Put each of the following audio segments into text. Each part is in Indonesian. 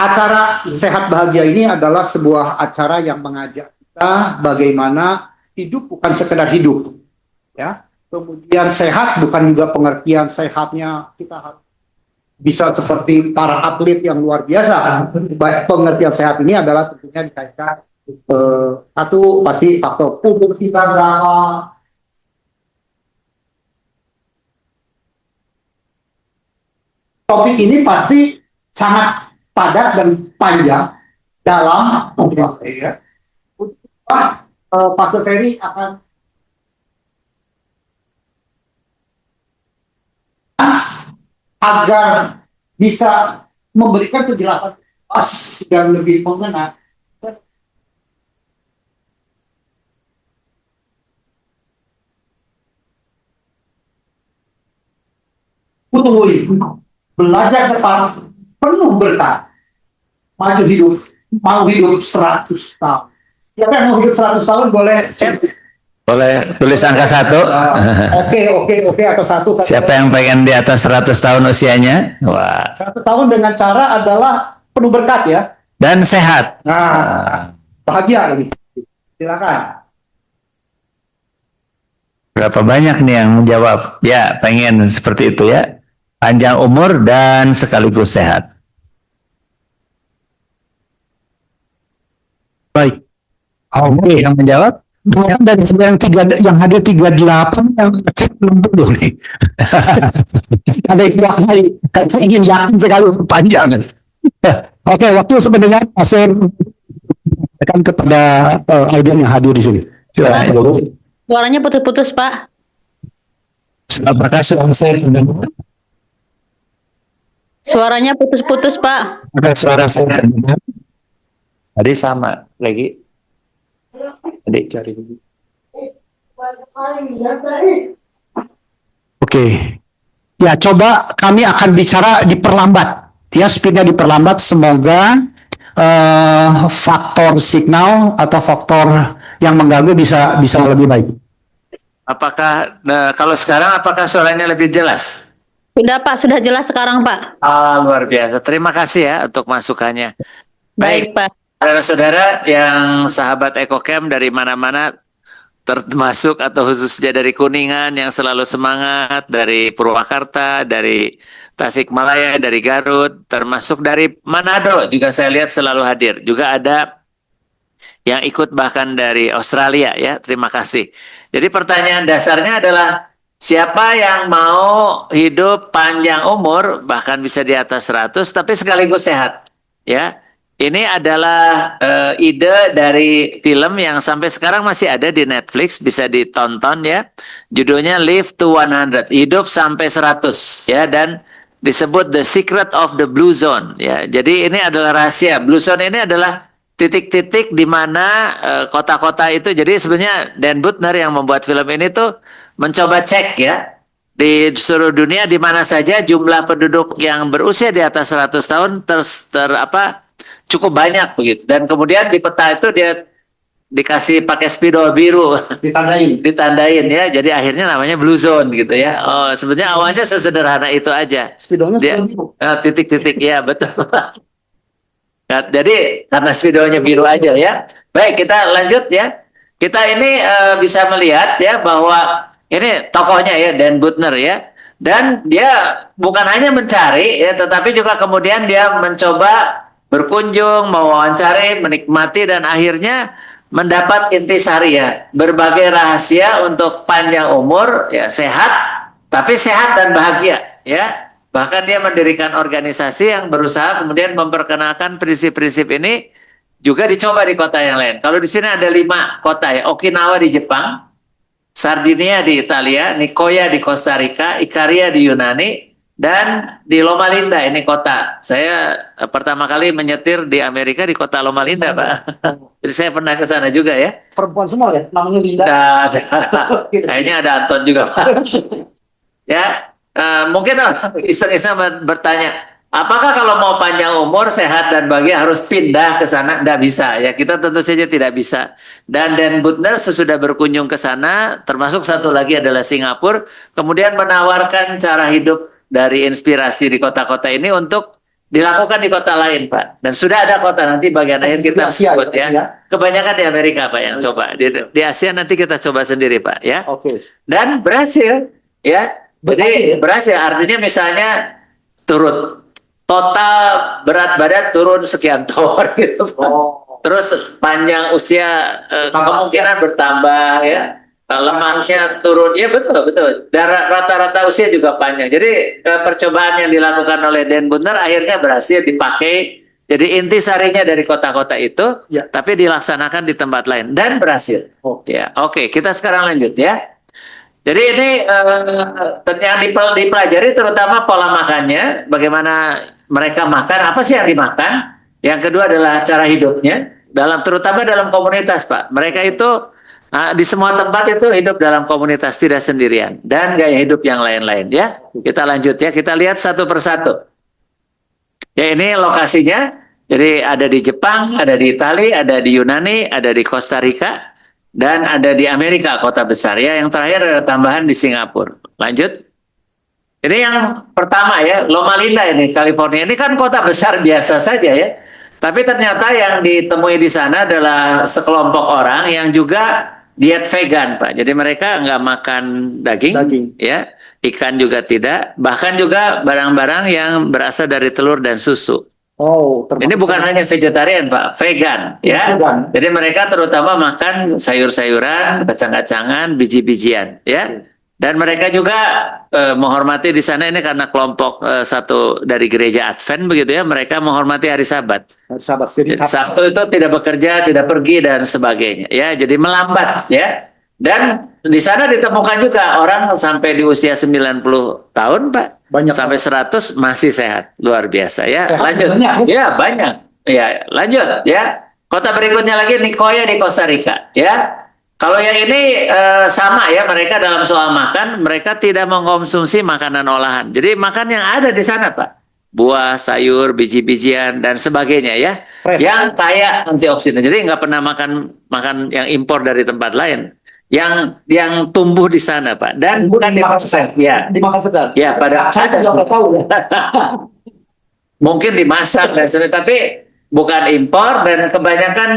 Acara Sehat Bahagia ini adalah sebuah acara yang mengajak kita bagaimana hidup bukan sekedar hidup, ya. Kemudian sehat bukan juga pengertian sehatnya kita harus bisa seperti para atlet yang luar biasa. Pengertian sehat ini adalah tentunya dikaitkan satu pasti faktor umur kita berapa. Topik ini pasti sangat padat dan panjang dalam ya. Pastor Ferry akan agar bisa memberikan penjelasan yang lebih mengena. Tunggu ini, belajar cepat, penuh berkah, maju hidup, mau hidup 100 tahun. Siapa yang mau hidup 100 tahun boleh chat. Boleh tulis angka 1. Oke, atau 1. Siapa yang pengen di atas 100 tahun usianya? Wah. 100 tahun dengan cara adalah penuh berkat ya. Dan sehat. Nah, bahagia ini. Silakan. Berapa banyak nih yang menjawab? Ya, pengen seperti itu ya. Panjang umur dan sekaligus sehat. Baik. Oke, yang menjawab? Dari yang hadir 38 yang cek 60 nih. Ada yang 2 kali. Karena ingin yakin sekali panjang. Oke, waktu sebenarnya saya tekan kepada audien yang hadir di sini. Silakan. Suaranya putus-putus, Pak. Apakah suara saya terdengar? Suaranya putus-putus, Pak. Apakah suara saya terdengar? Tadi sama lagi. Adik cari dulu. Oke. Ya, coba kami akan bicara diperlambat. Ya, speednya diperlambat. Semoga faktor signal atau faktor yang mengganggu bisa lebih baik. Apakah kalau sekarang apakah suaranya lebih jelas? Sudah, Pak. Sudah jelas sekarang, Pak. Luar biasa. Terima kasih ya untuk masukannya. Baik, Pak. Saudara-saudara yang sahabat EcoCamp dari mana-mana, termasuk atau khususnya dari Kuningan yang selalu semangat, dari Purwakarta, dari Tasikmalaya, dari Garut, termasuk dari Manado juga saya lihat selalu hadir. Juga ada yang ikut bahkan dari Australia ya. Terima kasih. Jadi pertanyaan dasarnya adalah siapa yang mau hidup panjang umur bahkan bisa di atas 100 tapi sekaligus sehat ya. Ini adalah ide dari film yang sampai sekarang masih ada di Netflix, bisa ditonton ya. Judulnya Live to 100, hidup sampai 100 ya, dan disebut The Secret of the Blue Zone ya. Jadi ini adalah rahasia. Blue Zone ini adalah titik-titik di mana kota-kota itu. Jadi sebenarnya Dan Buettner yang membuat film ini tuh mencoba cek ya di seluruh dunia di mana saja jumlah penduduk yang berusia di atas 100 tahun cukup banyak begitu, dan kemudian di peta itu dia dikasih pakai spidol biru ditandain ya, jadi akhirnya namanya Blue Zone gitu ya. Oh, sebenarnya awalnya sesederhana itu aja, spidolnya biru, titik-titik ya, betul. Nah, jadi karena spidolnya biru aja ya. Baik, kita lanjut ya. Kita ini bisa melihat ya bahwa ini tokohnya ya Dan Buettner ya, dan dia bukan hanya mencari ya, tetapi juga kemudian dia mencoba berkunjung, mewawancari, menikmati, dan akhirnya mendapat intisari ya, berbagai rahasia untuk panjang umur ya, sehat, tapi sehat dan bahagia ya. Bahkan dia mendirikan organisasi yang berusaha kemudian memperkenalkan prinsip-prinsip ini juga dicoba di kota yang lain. Kalau di sini ada 5 kota ya, Okinawa di Jepang, Sardinia di Italia, Nicoya di Costa Rica, Ikaria di Yunani, dan di Loma Linda, ini kota. Saya pertama kali menyetir di Amerika di kota Loma Linda, Pak. Jadi saya pernah ke sana juga ya. Perempuan semua ya, namanya Linda. Kayaknya ada Anton juga, Pak. Ya, mungkin iseng-iseng bertanya, apakah kalau mau panjang umur, sehat dan bahagia harus pindah ke sana? Tidak bisa ya, kita tentu saja tidak bisa. Dan Dan Buettner sesudah berkunjung ke sana, termasuk satu lagi adalah Singapura, kemudian menawarkan cara hidup dari inspirasi di kota-kota ini untuk dilakukan di kota lain, Pak. Dan sudah ada kota, nanti bagian akhir kita Asia, sebut ya. ya. Kebanyakan di Amerika, Pak, yang coba. Di Asia nanti kita coba sendiri, Pak, ya. Oke. Dan berhasil, ya. Jadi berhasil, artinya misalnya turun total berat badan turun sekian ton gitu, Pak. Terus panjang usia kemungkinan bertambah, ya. Lemaknya turun, ya betul. Dan rata-rata usia juga panjang. Jadi percobaan yang dilakukan oleh Dan Bunter akhirnya berhasil dipakai. Jadi intisarinya dari kota-kota itu, Ya. tapi dilaksanakan di tempat lain dan berhasil. Ya, oke, kita sekarang lanjut ya. Jadi ini yang dipelajari terutama pola makannya, bagaimana mereka makan, apa sih yang dimakan. Yang kedua adalah cara hidupnya, terutama dalam komunitas, Pak. Mereka itu di semua tempat itu hidup dalam komunitas, tidak sendirian. Dan gaya hidup yang lain-lain ya. Kita lanjut ya, kita lihat satu persatu. Ya, ini lokasinya. Jadi ada di Jepang, ada di Italia, ada di Yunani, ada di Costa Rica, dan ada di Amerika, kota besar ya. Yang terakhir ada tambahan di Singapura. Lanjut. Ini yang pertama ya, Loma Linda ini, California. Ini kan kota besar biasa saja ya. Tapi ternyata yang ditemui di sana adalah sekelompok orang yang juga diet vegan, Pak. Jadi mereka nggak makan daging, ya, ikan juga tidak, bahkan juga barang-barang yang berasal dari telur dan susu. Ini bukan hanya vegetarian, Pak, vegan, ya. Vegan. Jadi mereka terutama makan sayur-sayuran, kacang-kacangan, biji-bijian, ya. Dan mereka juga menghormati di sana ini karena kelompok satu dari gereja Advent begitu ya, mereka menghormati hari Sabat. Sahabat, jadi Sabtu itu tidak bekerja, tidak pergi dan sebagainya. Ya, jadi melambat ya. Dan di sana ditemukan juga orang sampai di usia 90 tahun, Pak. Banyak sampai 100 masih sehat. Luar biasa ya. Sehat Lanjut. banyak, Ya, banyak. Ya, lanjut ya. Kota berikutnya lagi Nicoya di Costa Rica, ya. Kalau yang ini sama ya, mereka dalam soal makan, mereka tidak mengkonsumsi makanan olahan. Jadi makan yang ada di sana, Pak. Buah, sayur, biji-bijian dan sebagainya ya. Fresh. Yang kaya antioksidan. Jadi nggak pernah makan yang impor dari tempat lain. Yang tumbuh di sana, Pak. Dan bukan di ya. dimakan sedang. Ya, pada Saya juga nggak tahu ya. mungkin dimasak dan sebagainya, tapi bukan impor dan kebanyakan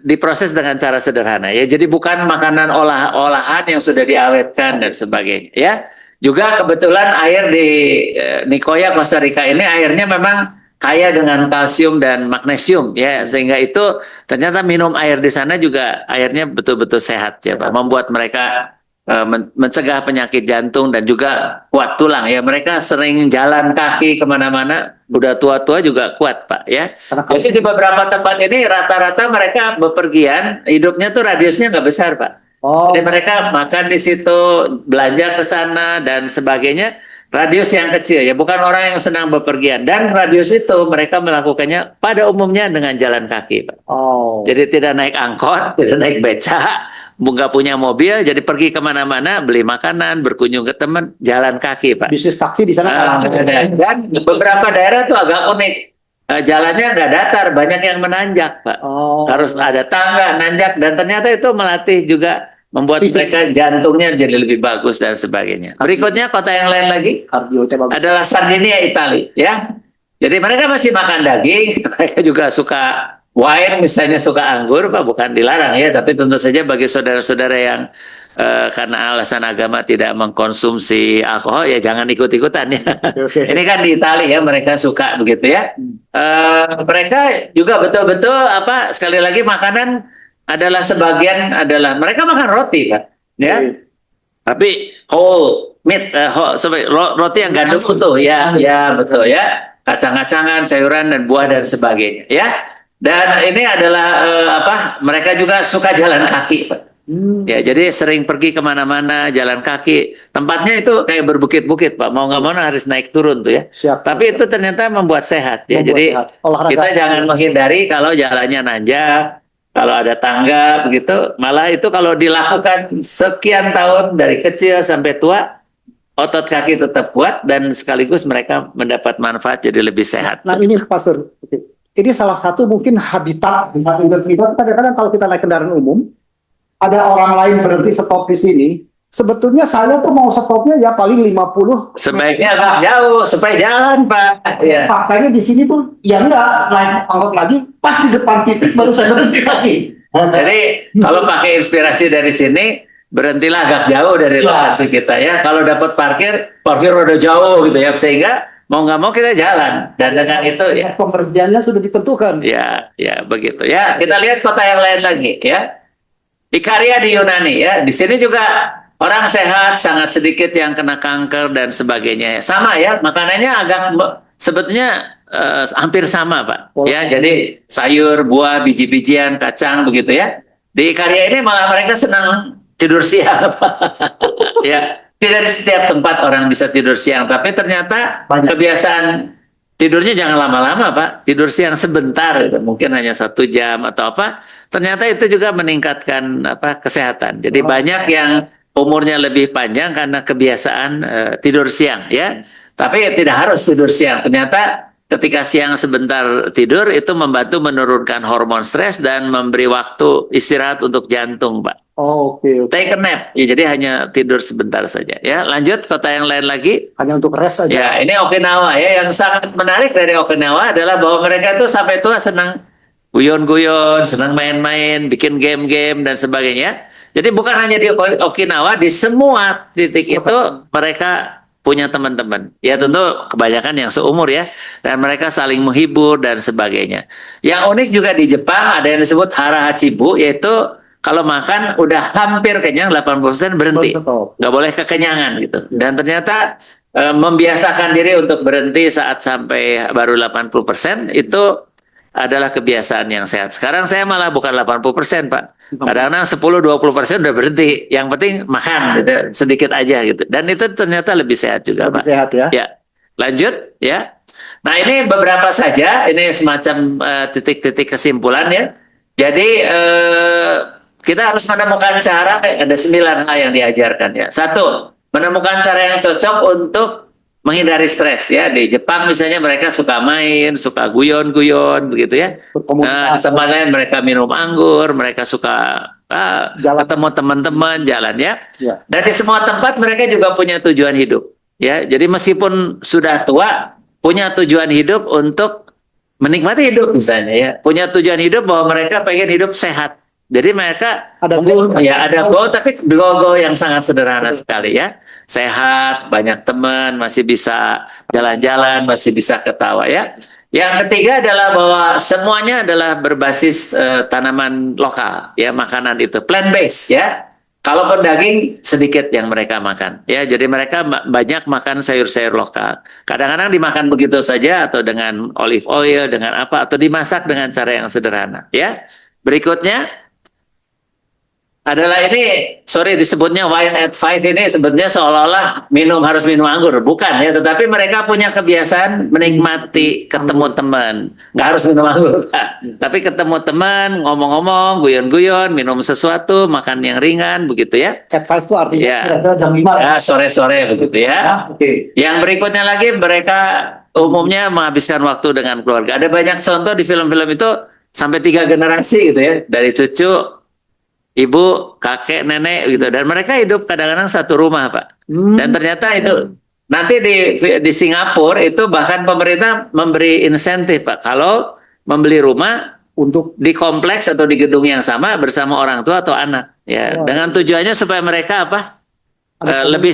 diproses dengan cara sederhana ya. Jadi bukan makanan olahan yang sudah diawetkan dan sebagainya ya. Juga kebetulan air di Nicoya Costa Rica ini airnya memang kaya dengan kalsium dan magnesium ya, sehingga itu ternyata minum air di sana juga airnya betul-betul sehat ya, Pak. Membuat mereka mencegah penyakit jantung dan juga kuat tulang ya. Mereka sering jalan kaki kemana-mana, udah tua-tua juga kuat, Pak ya. Jadi di beberapa tempat ini rata-rata mereka bepergian, hidupnya tuh radiusnya nggak besar, Pak. Jadi mereka makan di situ, belanja ke sana dan sebagainya, radius yang kecil ya, bukan orang yang senang bepergian. Dan radius itu mereka melakukannya pada umumnya dengan jalan kaki, Pak. Jadi tidak naik angkot, tidak naik beca, nggak punya mobil, jadi pergi kemana-mana, beli makanan, berkunjung ke teman, jalan kaki, Pak. Bisnis taksi di sana. Dan beberapa daerah tuh agak unik. Jalannya nggak datar, banyak yang menanjak, Pak. Harus ada tangga, nanjak, dan ternyata itu melatih juga, membuat mereka jantungnya jadi lebih bagus dan sebagainya. Berikutnya kota yang lain lagi adalah Sardinia, Italia, ya. Jadi mereka masih makan daging, mereka juga suka wine, misalnya suka anggur, Pak, bukan dilarang ya, tapi tentu saja bagi saudara-saudara yang karena alasan agama tidak mengkonsumsi alkohol, ya jangan ikut-ikutan ya. Ini kan di Italia ya, mereka suka begitu ya. Mereka juga betul-betul sekali lagi makanan adalah sebagian adalah mereka makan roti, Pak, ya. Tapi whole meat, roti yang gandum utuh ya, ya betul ya. Kacang-kacangan, sayuran dan buah dan sebagainya, ya. Dan ini adalah mereka juga suka jalan kaki, Pak. Ya, jadi sering pergi kemana-mana jalan kaki. Tempatnya itu kayak berbukit-bukit, Pak. Mau nggak mau harus naik turun tuh ya. Siap. Tapi itu ternyata membuat sehat ya. Jadi kita jangan menghindari kalau jalannya nanjak, kalau ada tangga begitu. Malah itu kalau dilakukan sekian tahun dari kecil sampai tua, otot kaki tetap kuat dan sekaligus mereka mendapat manfaat jadi lebih sehat. Nah ini Pastor, ini salah satu mungkin habitat. Kadang-kadang kalau kita naik kendaraan umum, ada orang lain berhenti stop di sini, Sebetulnya saya tuh mau stopnya ya paling 50. Sebaiknya agak jauh supaya jalan, Pak. Ya. Faktanya di sini tuh ya enggak naik angkot lagi, pas di depan titik baru saya berhenti lagi. Jadi kalau pakai inspirasi dari sini, berhentilah agak jauh dari lokasi kita ya. Kalau dapat parkir udah jauh gitu ya, sehingga mau nggak mau kita jalan. Dan dengan itu ya, Pengerjaannya sudah ditentukan. ya begitu ya. Kita lihat kota yang lain lagi ya. Ikaria di Yunani ya. Di sini juga orang sehat, sangat sedikit yang kena kanker dan sebagainya. Sama ya, makanannya sebetulnya hampir sama, Pak. Ya, jadi sayur, buah, biji-bijian, kacang begitu ya. Di Ikaria ini malah mereka senang tidur siang, Pak. Ya, tidak di setiap tempat orang bisa tidur siang, tapi ternyata Banyak. kebiasaan tidurnya jangan lama-lama, Pak. Tidur siang sebentar, gitu. Mungkin hanya 1 jam atau apa. Ternyata itu juga meningkatkan kesehatan. Jadi banyak yang umurnya lebih panjang karena kebiasaan tidur siang, ya. Tapi tidak harus tidur siang. Ternyata ketika siang sebentar tidur itu membantu menurunkan hormon stres dan memberi waktu istirahat untuk jantung, Pak. Oh, oke. Take a nap, ya, jadi hanya tidur sebentar saja. Ya, lanjut kota yang lain lagi. Hanya untuk rest aja. Ya, ini Okinawa ya. Yang sangat menarik dari Okinawa adalah bahwa mereka itu sampai tua senang guyon-guyon, senang main-main, bikin game-game dan sebagainya. Jadi bukan hanya di Okinawa, di semua titik itu mereka punya teman-teman. Ya tentu kebanyakan yang seumur ya. Dan mereka saling menghibur dan sebagainya. Yang unik juga di Jepang ada yang disebut hara hachibu, yaitu kalau makan udah hampir kenyang 80% berhenti. Stop. Nggak boleh kekenyangan gitu. Dan ternyata membiasakan diri untuk berhenti saat sampai baru 80% itu adalah kebiasaan yang sehat. Sekarang saya malah bukan 80%, Pak. Kadang-kadang 10-20% udah berhenti. Yang penting makan gitu, sedikit aja gitu. Dan itu ternyata lebih sehat juga, Lebih Pak. sehat ya. Ya. Lanjut ya. Nah, ini beberapa saja, ini semacam titik-titik kesimpulan ya. Jadi kita harus menemukan cara, ada 9 hal yang diajarkan ya. 1, menemukan cara yang cocok untuk menghindari stres ya. Di Jepang misalnya mereka suka main, suka guyon-guyon begitu ya. Nah, tempat lain mereka minum anggur, mereka suka ketemu teman-teman, jalan ya. Ya. Dan di semua tempat mereka juga punya tujuan hidup ya. Jadi meskipun sudah tua, punya tujuan hidup untuk menikmati hidup misalnya ya. Punya tujuan hidup bahwa mereka pengen hidup sehat. Jadi mereka Ada ada goal, tapi goal yang sangat sederhana sekali ya. Sehat, banyak teman, masih bisa jalan-jalan, masih bisa ketawa ya. Yang ketiga adalah bahwa semuanya adalah berbasis tanaman lokal ya, makanan itu plant based ya. Kalaupun daging sedikit yang mereka makan ya. Jadi mereka banyak makan sayur-sayur lokal. Kadang-kadang dimakan begitu saja atau dengan olive oil, dengan apa, atau dimasak dengan cara yang sederhana ya. Berikutnya adalah ini, disebutnya wine at 5 ini sebetulnya seolah-olah harus minum anggur, bukan ya, tetapi mereka punya kebiasaan menikmati ketemu teman, nggak harus minum anggur, tapi ketemu teman, ngomong-ngomong, guyon-guyon, minum sesuatu, makan yang ringan, begitu ya. At 5 itu artinya Ya. kira-kira jam 5. Ya, sore-sore begitu ya. Ah, oke. Yang berikutnya lagi mereka umumnya menghabiskan waktu dengan keluarga. Ada banyak contoh di film-film itu sampai 3 generasi gitu ya, dari cucu, ibu, kakek, nenek gitu, dan mereka hidup kadang-kadang satu rumah, Pak. Dan ternyata itu nanti di Singapura itu bahkan pemerintah memberi insentif, Pak, kalau membeli rumah Untuk di kompleks atau di gedung yang sama bersama orang tua atau anak, ya, dengan tujuannya supaya mereka lebih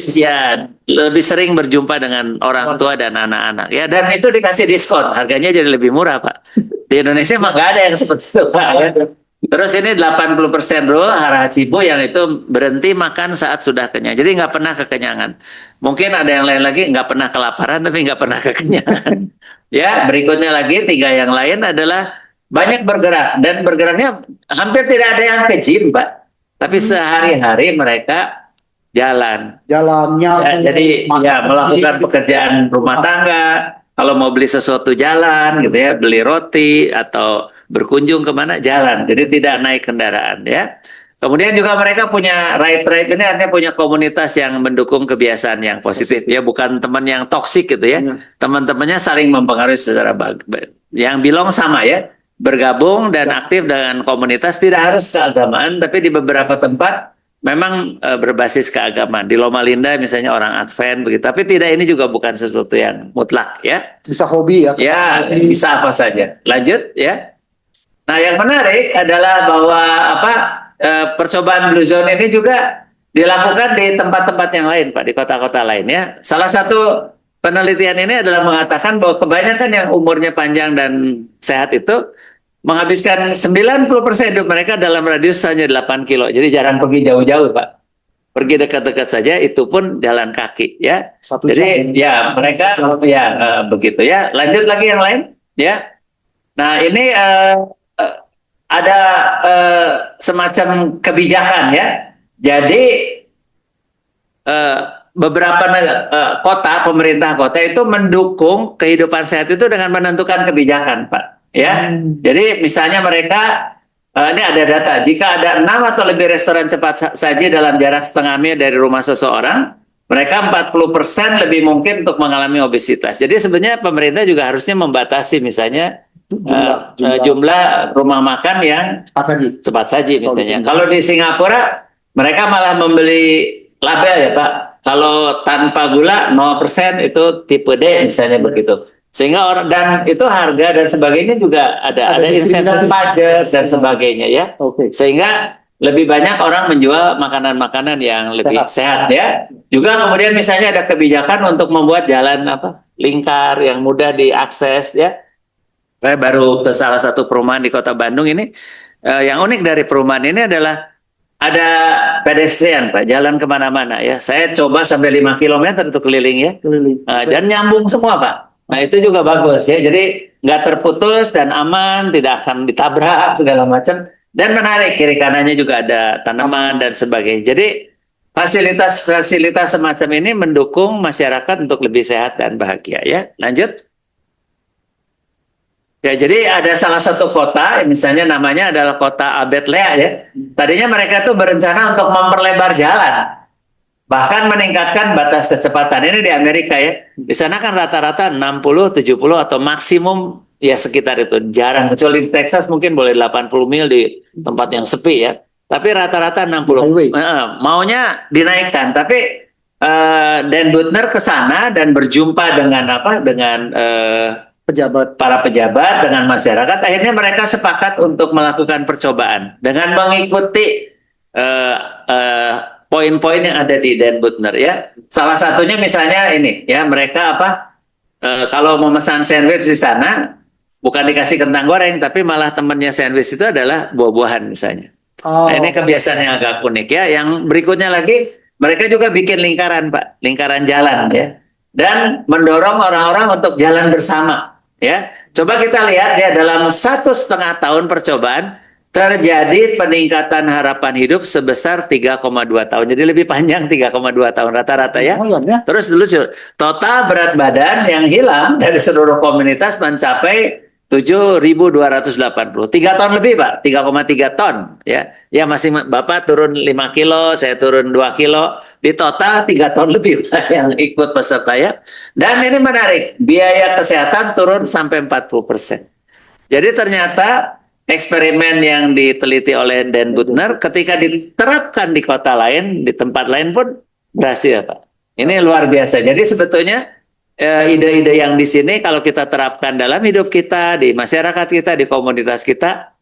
sering berjumpa dengan orang tua dan anak-anak, ya, dan itu dikasih diskon, harganya jadi lebih murah, Pak. Di Indonesia mah nggak ada yang seperti itu, Pak. Terus ini 80% rule hara hachibu yang itu berhenti makan saat sudah kenyang. Jadi nggak pernah kekenyangan. Mungkin ada yang lain lagi nggak pernah kelaparan tapi nggak pernah kekenyangan. Ya, berikutnya lagi 3 yang lain adalah banyak bergerak, dan bergeraknya hampir tidak ada yang ke gym, Pak. Tapi sehari-hari mereka jalannya. Ya, jadi ya melakukan pekerjaan rumah tangga. Kalau mau beli sesuatu jalan gitu ya, beli roti atau berkunjung kemana jalan, jadi tidak naik kendaraan ya. Kemudian juga mereka punya ride ini, artinya punya komunitas yang mendukung kebiasaan yang positif ya, bukan teman yang toksik gitu ya. Teman-temannya saling mempengaruhi secara yang bilang sama ya, bergabung dan aktif dengan komunitas, tidak harus keagamaan, tapi di beberapa tempat memang berbasis keagamaan. Di Loma Linda misalnya orang Advent begitu, tapi tidak, ini juga bukan sesuatu yang mutlak ya. Bisa hobi ya. Ya, bisa apa saja. Lanjut ya. Nah, yang menarik adalah bahwa percobaan Blue Zone ini juga dilakukan di tempat-tempat yang lain, Pak, di kota-kota lain ya. Salah satu penelitian ini adalah mengatakan bahwa kebanyakan yang umurnya panjang dan sehat itu menghabiskan 90% hidup mereka dalam radius hanya 8 kilo. Jadi jarang pergi jauh-jauh, Pak. Pergi dekat-dekat saja, itu pun jalan kaki ya. Satu Jadi jam. ya mereka ya begitu ya. Lanjut lagi yang lain ya. Nah, ini ada semacam kebijakan ya. Jadi beberapa kota, pemerintah kota itu mendukung kehidupan sehat itu dengan menentukan kebijakan, Pak. Ya, jadi misalnya mereka ini ada data, jika ada 6 atau lebih restoran cepat saji dalam jarak setengah mil dari rumah seseorang, mereka 40% lebih mungkin untuk mengalami obesitas. Jadi sebenarnya pemerintah juga harusnya membatasi misalnya jumlah rumah makan yang cepat saji misalnya. Kalau di Singapura mereka malah membeli label ya, Pak. Kalau tanpa gula 0% itu tipe D misalnya begitu. Sehingga orang, dan itu harga dan sebagainya juga ada insentif pajak dan sebagainya ya. Sehingga lebih banyak orang menjual makanan-makanan yang lebih sehat ya. Juga kemudian misalnya ada kebijakan untuk membuat jalan lingkar yang mudah diakses ya. Saya baru ke salah satu perumahan di Kota Bandung ini. Yang unik dari perumahan ini adalah ada pedestrian, Pak, jalan kemana-mana ya. Saya coba sampai 5 km untuk keliling ya. Dan nyambung semua, Pak. Nah, itu juga bagus ya. Jadi nggak terputus dan aman, tidak akan ditabrak segala macam. Dan menarik, kiri kanannya juga ada tanaman dan sebagainya. Jadi fasilitas-fasilitas semacam ini mendukung masyarakat untuk lebih sehat dan bahagia ya. Lanjut. Ya, jadi ada salah satu kota, misalnya namanya adalah kota Abed Lea ya. Tadinya mereka tuh berencana untuk memperlebar jalan, bahkan meningkatkan batas kecepatan. Ini di Amerika ya. Di sana kan rata-rata 60, 70 atau maksimum ya sekitar itu. Jarang, kecuali di Texas mungkin boleh 80 mil di tempat yang sepi ya. Tapi rata-rata 60. Maunya dinaikkan, tapi Dan Buettner ke sana dan berjumpa dengan para pejabat, dengan masyarakat. Akhirnya mereka sepakat untuk melakukan percobaan dengan mengikuti poin-poin yang ada di Dan Buettner ya. Salah satunya misalnya ini ya, mereka kalau memesan sandwich di sana bukan dikasih kentang goreng, tapi malah temannya sandwich itu adalah buah-buahan misalnya. Nah, ini kebiasaan yang agak unik ya. Yang berikutnya lagi, mereka juga bikin lingkaran, Pak, lingkaran jalan ya, dan mendorong orang-orang untuk jalan bersama. Ya, coba kita lihat ya, dalam 1,5 tahun percobaan terjadi peningkatan harapan hidup sebesar 3,2 tahun. Jadi lebih panjang 3,2 tahun rata-rata ya. Terus dulu total berat badan yang hilang dari seluruh komunitas mencapai 7.280. 3 ton lebih, Pak. 3,3 ton ya. Ya masih Bapak turun 5 kilo, saya turun 2 kilo. Di total 3 ton lebih yang ikut peserta ya. Dan ini menarik, biaya kesehatan turun sampai 40%. Jadi ternyata eksperimen yang diteliti oleh Dan Buettner ketika diterapkan di kota lain, di tempat lain pun berhasil, Pak. Ini luar biasa. Jadi sebetulnya ide-ide yang di sini kalau kita terapkan dalam hidup kita, di masyarakat kita, di komunitas kita,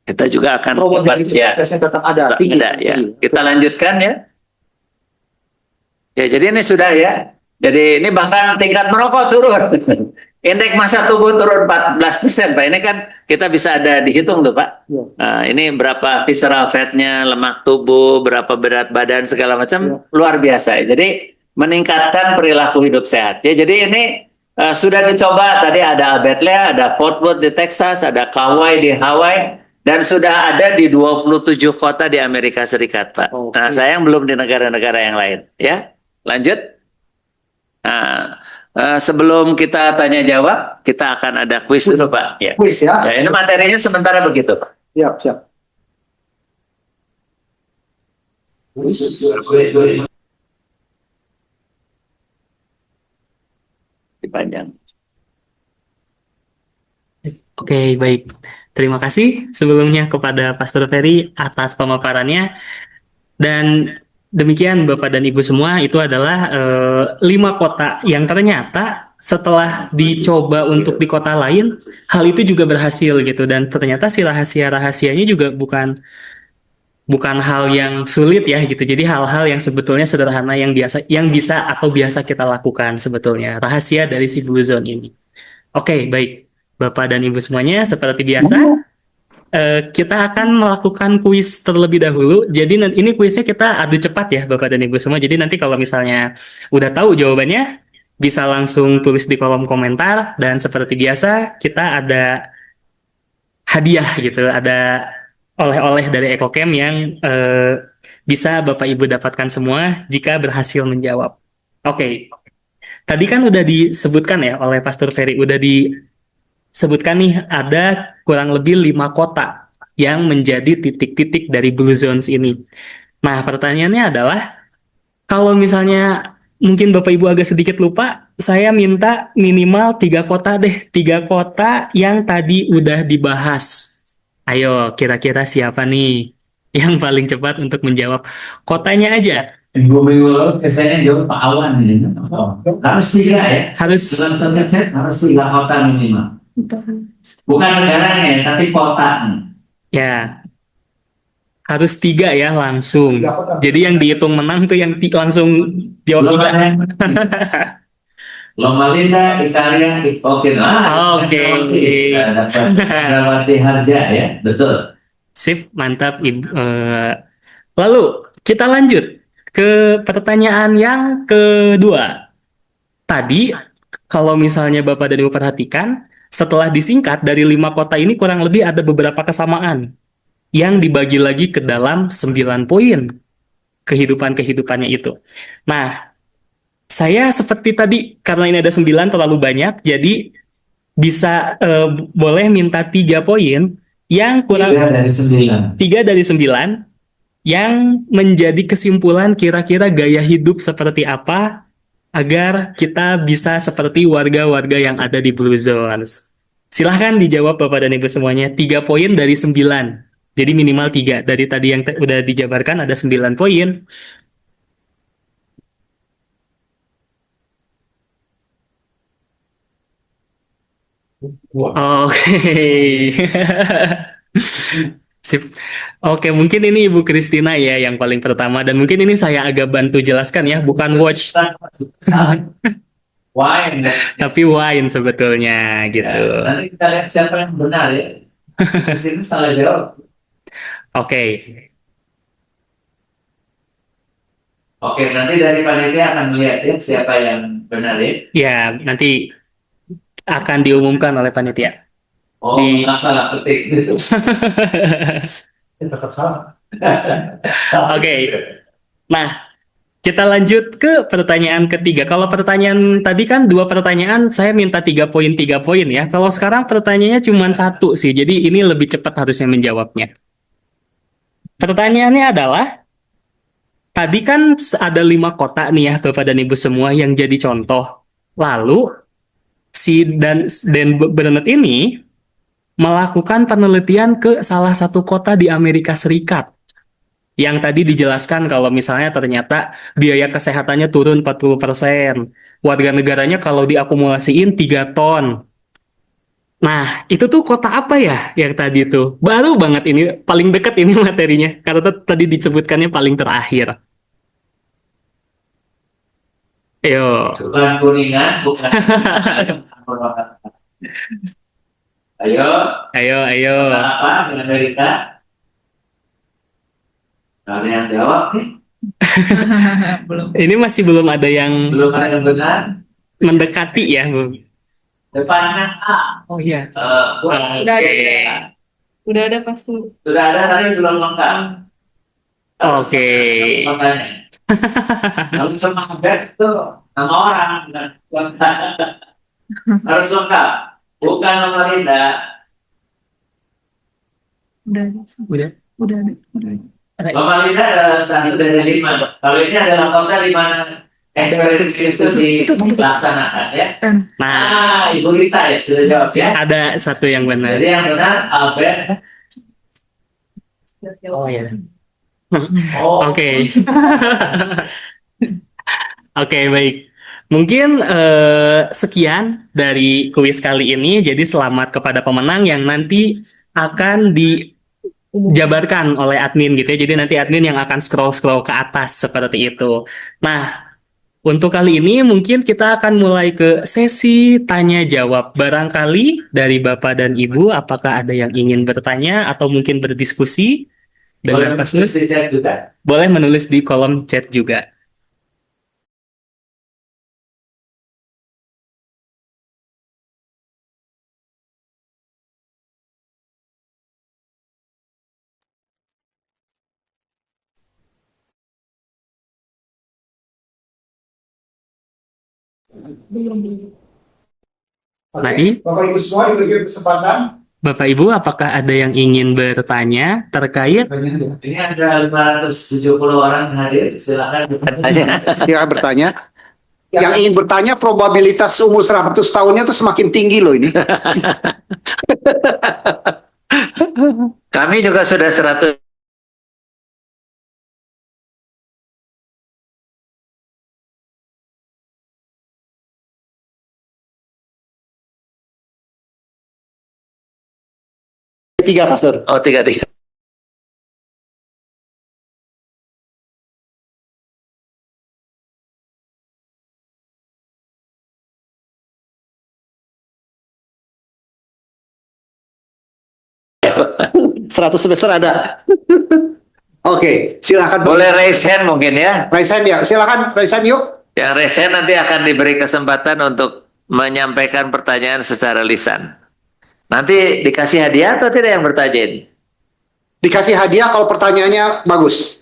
kita juga akan tetap ada. Ya. Kita lanjutkan ya. Ya, jadi ini sudah ya. Jadi ini bahkan tingkat merokok turun. Indeks massa tubuh turun 14%, Pak. Ini kan kita bisa ada dihitung tuh, Pak. Nah, ini berapa visceral fat-nya, lemak tubuh, berapa berat badan, segala macam, luar biasa. Jadi meningkatkan perilaku hidup sehat. Ya, jadi ini sudah dicoba. Tadi ada Abed Lea, ada Fort Worth di Texas, ada Kauai di Hawaii, dan sudah ada di 27 kota di Amerika Serikat, Pak. Nah, sayang belum di negara-negara yang lain. Ya. Lanjut. Nah, sebelum kita tanya jawab, kita akan ada kuis dulu, Pak. Ya. Kuis ya. Ya, ini materinya sementara begitu, Pak. Siap. Dipanjang. Oke, baik. Terima kasih sebelumnya kepada Pastor Ferry atas pemaparannya. Dan demikian Bapak dan Ibu semua, itu adalah 5 kota yang ternyata setelah dicoba untuk di kota lain, hal itu juga berhasil gitu. Dan ternyata si rahasia-rahasianya juga bukan hal yang sulit ya gitu. Jadi hal-hal yang sebetulnya sederhana yang bisa atau biasa kita lakukan sebetulnya. Rahasia dari si Blue Zone ini. Oke, baik. Bapak dan Ibu semuanya, seperti biasa, kita akan melakukan kuis terlebih dahulu. Jadi ini kuisnya kita adu cepat ya, Bapak dan Ibu semua. Jadi nanti kalau misalnya udah tahu jawabannya, bisa langsung tulis di kolom komentar. Dan seperti biasa, kita ada hadiah gitu, ada oleh-oleh dari EcoCamp yang bisa Bapak Ibu dapatkan semua jika berhasil menjawab. Oke. Tadi kan udah disebutkan ya oleh Pastor Ferry, udah disebutkan nih ada kurang lebih 5 kota yang menjadi titik-titik dari Blue Zones ini. Nah, pertanyaannya adalah, kalau misalnya mungkin Bapak Ibu agak sedikit lupa, saya minta minimal 3 kota deh, 3 kota yang tadi udah dibahas. Ayo, kira-kira siapa nih yang paling cepat untuk menjawab? Kotanya aja. Minggu-minggu lalu biasanya jawab Pak Awan ini. Harus 3 ya. Harus Dalam satu set harus 3 kota minimal. Bukan negaranya ya, tapi kota. ya harus 3 ya langsung. 3 kota. Jadi yang dihitung menang tuh yang langsung jawab 3. Loma Linda, Italia, oke. Oke. Dapat harja ya, betul. Sip, mantap Ibu. Lalu kita lanjut ke pertanyaan yang kedua. Tadi kalau misalnya Bapak dan Ibu perhatikan, setelah disingkat dari 5 kota ini kurang lebih ada beberapa kesamaan yang dibagi lagi ke dalam 9 poin kehidupan-kehidupannya itu. Nah, saya seperti tadi, karena ini ada 9 terlalu banyak, jadi bisa boleh minta 3 poin yang kurang 3 dari 9. 3 dari 9 yang menjadi kesimpulan kira-kira gaya hidup seperti apa agar kita bisa seperti warga-warga yang ada di Blue Zones. Silahkan dijawab Bapak dan Ibu semuanya. 3 poin dari 9. Jadi minimal 3. Dari tadi yang udah dijabarkan ada 9 poin. Oke. Sip. Oke, mungkin ini Ibu Christina ya yang paling pertama, dan mungkin ini saya agak bantu jelaskan ya, bukan watch Wine. tapi wine sebetulnya gitu. Nanti kita lihat siapa yang benar ya. Di sini salah jawab. Oke. Oke, nanti dari panitia akan melihat ya siapa yang benar ya. Ya, nanti akan diumumkan oleh panitia. Oh, Di- salah ketik itu. Tetap salah. Oke. Nah, kita lanjut ke pertanyaan ketiga. Kalau pertanyaan tadi kan 2 pertanyaan, saya minta 3 poin ya. Kalau sekarang pertanyaannya cuma 1 sih, jadi ini lebih cepat harusnya menjawabnya. Pertanyaannya adalah, tadi kan ada 5 kota nih ya, Bapak dan Ibu semua yang jadi contoh. Lalu, si Dan Burnett ini melakukan penelitian ke salah satu kota di Amerika Serikat. Yang tadi dijelaskan kalau misalnya ternyata biaya kesehatannya turun 40%. Warga negaranya kalau diakumulasiin 3 ton. Nah, itu tuh kota apa ya yang tadi tuh? Baru banget ini, paling dekat ini materinya. Karena tadi disebutkannya paling terakhir. Ayo. Bukan Kuningan, bukan. Ayo, Ayo. apa dengan Amerika? Ada yang jawab nih? Ini masih belum ada yang Belum ada yang benar. mendekati ya, Bu. Depannya A. Oh iya. Bukan. Udah ada. Oke. Udah ada pasti. Sudah ada tapi belum lengkap. Oke. Makanya. Kalau sama bed itu nama orang. Harus lengkap. Bukan nama Linda. Udah ada. Nama Linda adalah 1 dari 5. Kalau ini adalah kota di mana eksperimen itu dilaksanakan ya. Nah, Ibu Rita ya sudah jawab ya. ada 1 yang benar. Jadi yang benar Albert. Oh iya. Oke. Oke, baik. Mungkin sekian dari kuis kali ini. Jadi selamat kepada pemenang yang nanti akan dijabarkan oleh admin gitu ya. Jadi nanti admin yang akan scroll-scroll ke atas seperti itu. Nah, untuk kali ini mungkin kita akan mulai ke sesi tanya jawab. Barangkali dari Bapak dan Ibu apakah ada yang ingin bertanya atau mungkin berdiskusi dengan Pak Nur? Boleh menulis di kolom chat juga. Tadi, Bapak Ibu semua diberi kesempatan. Bapak Ibu, apakah ada yang ingin bertanya terkait? Ini ada 570 orang hadir, silakan bertanya. Silakan bertanya. Yang ingin bertanya probabilitas umur 100 tahunnya tuh semakin tinggi loh ini. Kami juga sudah 100. Tiga, Pastor. Oh, 33. Seratus semester ada. Oke, silakan. Boleh raise hand mungkin ya. Raise hand ya, silakan raise hand yuk. Yang raise hand nanti akan diberi kesempatan untuk menyampaikan pertanyaan secara lisan. Nanti dikasih hadiah atau tidak yang bertanya ini? Dikasih hadiah kalau pertanyaannya bagus.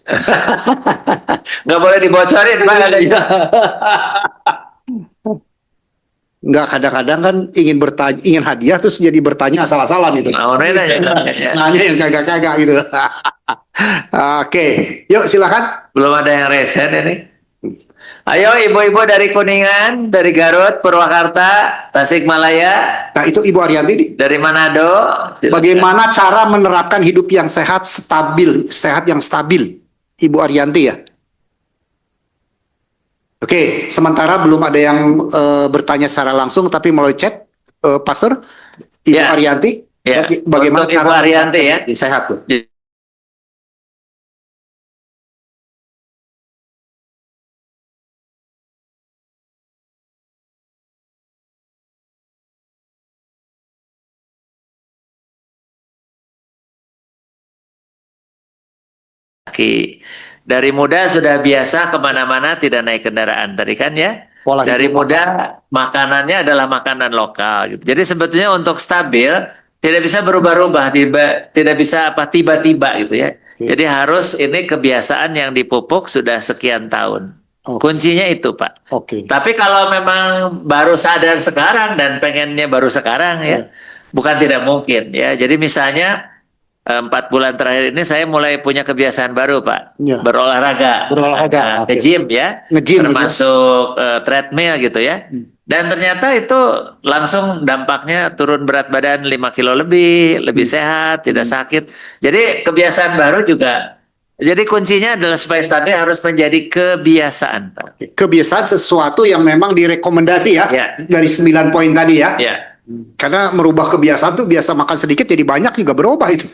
Nggak boleh dibocorin, Pak. Enggak, kadang-kadang kan ingin bertanya, ingin hadiah terus jadi bertanya asal-asalan gitu. Nah, ya. Nanya yang kagak-kagak gitu. Oke, yuk silakan. Belum ada yang raise hand ini. Ayo ibu-ibu dari Kuningan, dari Garut, Purwakarta, Tasikmalaya, Nah, itu Ibu Arianti nih. dari Manado. Silakan. Bagaimana cara menerapkan hidup yang sehat, stabil, sehat yang stabil, Ibu Arianti ya? Oke, sementara belum ada yang bertanya secara langsung, tapi melalui chat, Pastor, Ibu Ya. Arianti, Ya. bagaimana Untuk Ibu cara Arianti ya. sehat tuh? Dari muda sudah biasa kemana-mana tidak naik kendaraan tadi kan ya. Pola Dari hidup muda makanannya adalah makanan lokal gitu. Jadi sebetulnya untuk stabil tidak bisa berubah-ubah, tidak bisa tiba-tiba gitu ya. Oke. Jadi harus ini kebiasaan yang dipupuk sudah sekian tahun. Oke. Kuncinya itu, Pak. Oke. Tapi kalau memang baru sadar sekarang dan pengennya baru sekarang ya, bukan tidak mungkin ya. Jadi misalnya 4 bulan terakhir ini saya mulai punya kebiasaan baru, Pak. Ya. Berolahraga. Berolahraga, Ke oke. gym ya. Nge-gym, Termasuk treadmill gitu ya. Dan ternyata itu langsung dampaknya turun berat badan 5 kilo lebih sehat, tidak sakit. Jadi kebiasaan baru juga. Jadi kuncinya adalah supaya stabil harus menjadi kebiasaan, Pak. Kebiasaan sesuatu yang memang direkomendasi ya, Ya. dari 9 poin tadi ya. Ya. Karena merubah kebiasaan tuh biasa makan sedikit jadi banyak juga berubah itu.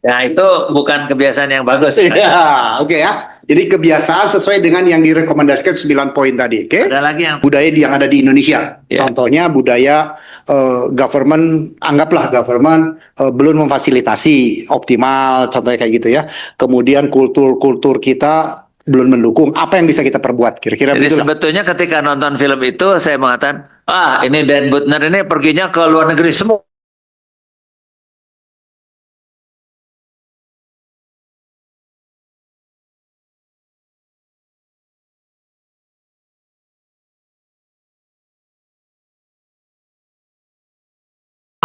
Nah, itu bukan kebiasaan yang bagus. Pak. Ya, oke ya. Jadi kebiasaan sesuai dengan yang direkomendasikan 9 poin tadi, oke? Ada lagi yang Budaya yang ada di Indonesia. Ya. Contohnya budaya government, anggaplah government belum memfasilitasi optimal, contohnya kayak gitu ya. Kemudian kultur kita belum mendukung. Apa yang bisa kita perbuat? Kira-kira Jadi begitu. sebetulnya ketika nonton film itu saya mengatakan, ini Dan Butner ini perginya ke luar negeri semua.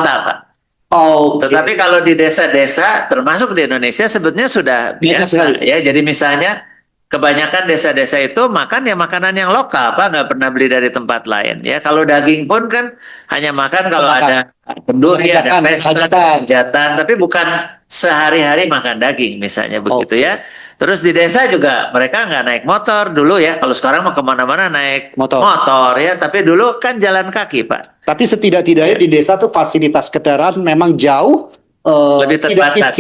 Pak. Oke. Tetapi kalau di desa-desa, termasuk di Indonesia sebetulnya sudah Biasa biasa sekali. ya. Jadi misalnya kebanyakan desa-desa itu makan ya makanan yang lokal, Pak, nggak pernah beli dari tempat lain. Ya, kalau daging pun kan hanya makan kalau ada kenduri, ada pesta, hajatan, tapi bukan sehari-hari makan daging, misalnya begitu ya. Terus di desa juga mereka nggak naik motor dulu ya. Kalau sekarang mau kemana-mana naik motor ya. Tapi dulu kan jalan kaki, Pak. Tapi setidak-tidaknya di desa tuh fasilitas kendaraan memang jauh Lebih terbatas.